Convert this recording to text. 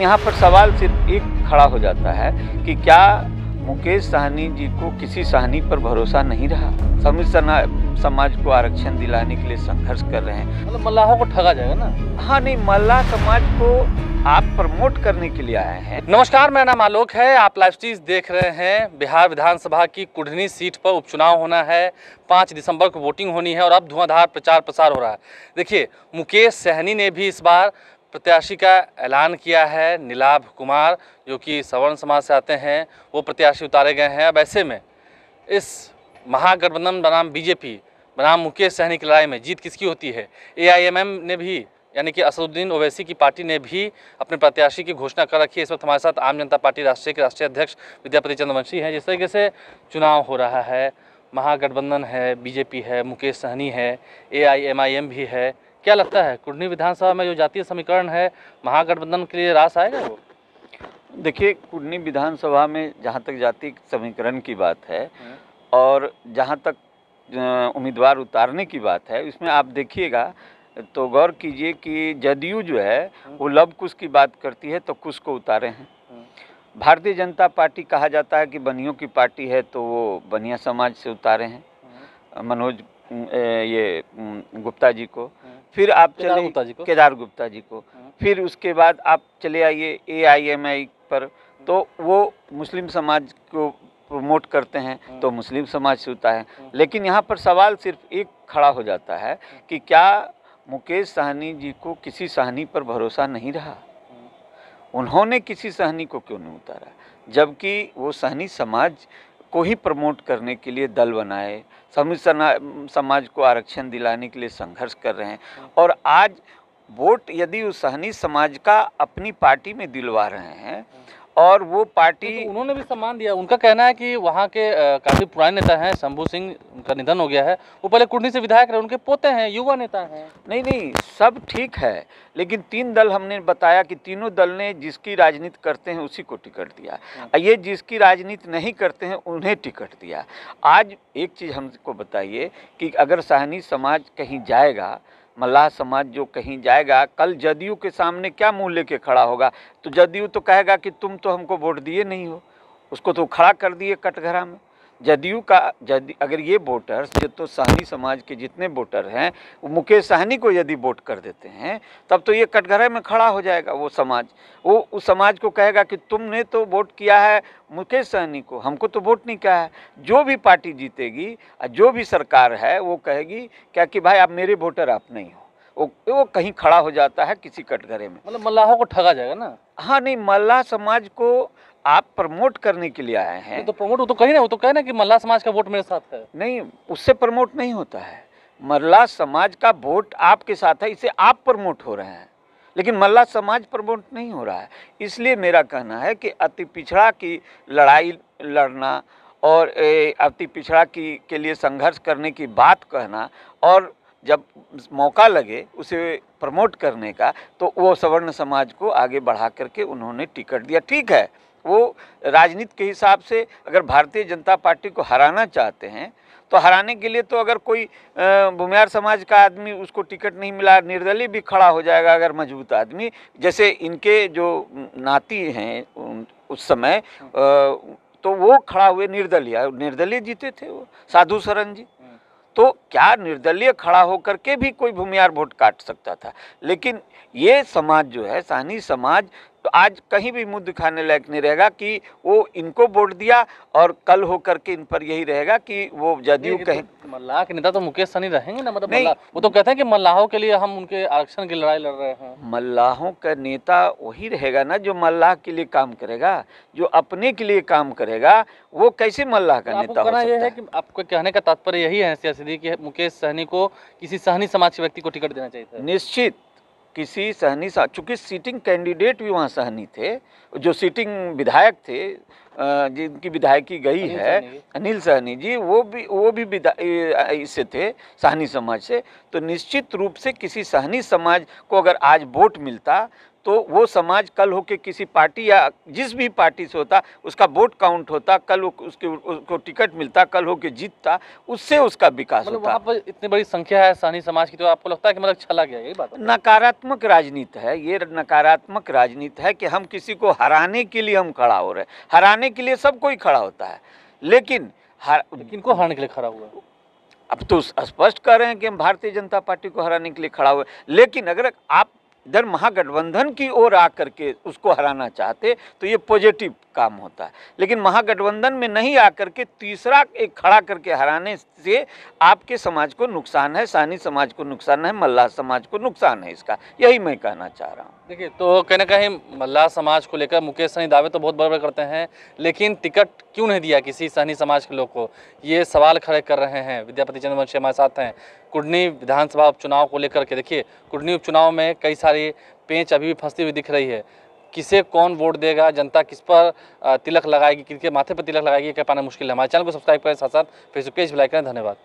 यहाँ पर सवाल सिर्फ एक खड़ा हो जाता है कि क्या मुकेश सहनी जी को किसी सहनी पर भरोसा नहीं रहा। समाज को आरक्षण दिलाने के लिए संघर्ष कर रहे हैं। मतलब मल्लाहों को ठगा जाएगा ना। हाँ नहीं, मल्लाह समाज को आप प्रमोट करने के लिए आए हैं। नमस्कार, मेरा नाम आलोक है। आप लाइव स्ट्रीम देख रहे हैं। बिहार विधानसभा की कुढ़नी सीट पर उपचुनाव होना है। 5 दिसंबर को वोटिंग होनी है और अब धुआंधार प्रचार प्रसार हो रहा है। देखिए, मुकेश सहनी ने भी इस बार प्रत्याशी का ऐलान किया है। नीलाभ कुमार जो कि सवर्ण समाज से आते हैं, वो प्रत्याशी उतारे गए हैं। अब ऐसे में इस महागठबंधन बनाम बीजेपी बनाम मुकेश सहनी की लड़ाई में जीत किसकी होती है। AIMM ने भी, यानी कि असदुद्दीन ओवैसी की पार्टी ने भी अपने प्रत्याशी की घोषणा कर रखी है। इस वक्त हमारे साथ आम जनता पार्टी राष्ट्रीय के राष्ट्रीय अध्यक्ष विद्यापति चंद्रवंशी हैं। जिस तरीके से चुनाव हो रहा है, महागठबंधन है, बीजेपी है, मुकेश सहनी है, AIMIM भी है, क्या लगता है कुढ़नी विधानसभा में जो जातीय समीकरण है महागठबंधन के लिए रास आएगा वो? देखिए, कुढ़नी विधानसभा में जहाँ तक जातीय समीकरण की बात है और जहाँ तक उम्मीदवार उतारने की बात है, इसमें आप देखिएगा तो गौर कीजिए कि जदयू जो है वो लव कुश की बात करती है तो कुश को उतारे हैं। भारतीय जनता पार्टी कहा जाता है कि बनियों की पार्टी है तो वो बनिया समाज से उतारे हैं मनोज गुप्ता जी को। फिर आप चले केदार गुप्ता जी को। फिर उसके बाद आप चले आइए AIMI पर, तो वो मुस्लिम समाज को प्रमोट करते हैं तो मुस्लिम समाज से उतारे हैं। लेकिन यहाँ पर सवाल सिर्फ एक खड़ा हो जाता है कि क्या मुकेश सहनी जी को किसी सहनी पर भरोसा नहीं रहा। उन्होंने किसी सहनी को क्यों नहीं उतारा, जबकि वो सहनी समाज को ही प्रमोट करने के लिए दल बनाए, समाज को आरक्षण दिलाने के लिए संघर्ष कर रहे हैं। और आज वोट यदि उस सहनी समाज का अपनी पार्टी में दिलवा रहे हैं और वो पार्टी तो उन्होंने भी सम्मान दिया। उनका कहना है कि वहाँ के काफ़ी पुराने नेता हैं, शंभू सिंह, उनका निधन हो गया है, वो पहले कुढ़नी से विधायक रहे, उनके पोते हैं, युवा नेता हैं। नहीं, सब ठीक है, लेकिन 3 दल हमने बताया कि तीनों दल ने जिसकी राजनीति करते हैं उसी को टिकट दिया। ये जिसकी राजनीति नहीं करते हैं उन्हें टिकट दिया। आज एक चीज़ हमको बताइए कि अगर सहनी समाज कहीं जाएगा, मल्लाह समाज जो कहीं जाएगा, कल जदयू के सामने क्या मुंह लेके खड़ा होगा? तो जदयू तो कहेगा कि तुम तो हमको वोट दिए नहीं हो, उसको तो खड़ा कर दिए कटघरा में। जदयू का अगर ये वोटर्स जो तो सहनी समाज के जितने वोटर हैं वो मुकेश सहनी को यदि वोट कर देते हैं, तब तो ये कटघरे में खड़ा हो जाएगा। वो समाज, वो उस समाज को कहेगा कि तुमने तो वोट किया है मुकेश सहनी को, हमको तो वोट नहीं किया है। जो भी पार्टी जीतेगी, जो भी सरकार है, वो कहेगी क्या कि भाई आप मेरे वोटर आप नहीं हो। वो कहीं खड़ा हो जाता है किसी कटघरे में। मतलब मल्लाहों को ठगा जाएगा ना। हाँ नहीं, मल्लाह समाज को आप प्रमोट करने के लिए आए हैं। तो प्रमोट, वो तो कही ना, वो तो कहना कि मल्लाह समाज का वोट मेरे साथ है। नहीं, उससे प्रमोट नहीं होता है। मल्लाह समाज का वोट आपके साथ है, इसे आप प्रमोट हो रहे हैं, लेकिन मल्लाह समाज प्रमोट नहीं हो रहा है। इसलिए मेरा कहना है कि अति पिछड़ा की लड़ाई लड़ना और अति पिछड़ा के लिए संघर्ष करने की बात कहना और जब मौका लगे उसे प्रमोट करने का, तो वो सवर्ण समाज को आगे बढ़ा करके उन्होंने टिकट दिया। ठीक है, वो राजनीति के हिसाब से अगर भारतीय जनता पार्टी को हराना चाहते हैं तो हराने के लिए तो अगर कोई भूमिहार समाज का आदमी उसको टिकट नहीं मिला, निर्दलीय भी खड़ा हो जाएगा अगर मजबूत आदमी, जैसे इनके जो नाती हैं उस समय, तो वो खड़ा हुए निर्दलीय जीते थे वो साधु सरन जी। तो क्या निर्दलीय खड़ा होकर के भी कोई भूमिहार वोट काट सकता था? लेकिन ये समाज जो है, सहनी समाज, तो आज कहीं भी मुंह दिखाने लायक नहीं रहेगा कि वो इनको वोट दिया और कल होकर के इन पर यही रहेगा कि वो जदयू कहें। मल्लाह के नेता तो मुकेश सहनी रहेंगे ना। मतलब नहीं, वो तो कहते हैं कि मल्लाहों के लिए हम उनके आरक्षण की लड़ाई लड़ रहे हैं। मल्लाहों का नेता वही रहेगा ना जो मल्लाह के लिए काम करेगा, जो अपने के लिए काम करेगा। वो कैसे मल्लाह का नेता हो सकता है? ये है कि आपको कहने का तात्पर्य यही है सियासी कि मुकेश सहनी को किसी सहनी समाज के व्यक्ति को टिकट देना चाहिए था। निश्चित किसी सहनी, चूँकि सीटिंग कैंडिडेट भी वहाँ सहनी थे, जो सीटिंग विधायक थे, जिनकी विधायकी गई है, अनिल सहनी जी, वो भी इससे थे, सहनी समाज से। तो निश्चित रूप से किसी सहनी समाज को अगर आज वोट मिलता तो वो समाज कल होके किसी पार्टी या जिस भी पार्टी से होता, उसका वोट काउंट होता, कल उसको टिकट मिलता, कल होके जीतता, उससे उसका विकास मतलब होता। वहाँ पर इतनी बड़ी संख्या है सहनी समाज की, तो आपको लगता है कि मतलब छला गया, यही बात है? नकारात्मक राजनीति है ये, नकारात्मक राजनीति है कि हम किसी को हराने के लिए हम खड़ा हो रहे हैं। हराने के लिए सब कोई खड़ा होता है, लेकिन किनको हराने के लिए खड़ा हुआ है? अब तो स्पष्ट कर रहे हैं कि हम भारतीय जनता पार्टी को हराने के लिए खड़ा हुए, लेकिन अगर आप इधर महागठबंधन की ओर आकर के उसको हराना चाहते तो ये पॉजिटिव काम होता है, लेकिन महागठबंधन में नहीं आकर के तीसरा एक खड़ा करके हराने से आपके समाज को नुकसान है, सानी समाज को नुकसान है, मल्लाह समाज को नुकसान है इसका, यही मैं कहना चाह रहा हूँ। देखिए, तो कहीं ना कहीं मल्लाह समाज को लेकर मुकेश सहनी दावे तो बहुत बड़े करते हैं, लेकिन टिकट क्यों नहीं दिया किसी सहनी समाज के लोग को, ये सवाल खड़े कर रहे हैं। विद्यापति चंद्रवंशी हमारे साथ हैं। कुढ़नी विधानसभा उपचुनाव को लेकर के देखिए, कुढ़नी उपचुनाव में कई सारी पेंच अभी भी फंसती हुई दिख रही है। किसे कौन वोट देगा, जनता किस पर तिलक लगाएगी, किसके माथे पर तिलक लगाएगी, ये कह पाना मुश्किल है। हमारे चैनल को सब्सक्राइब करें, साथ साथ फेसबुक पेज भी लाइक करें। धन्यवाद।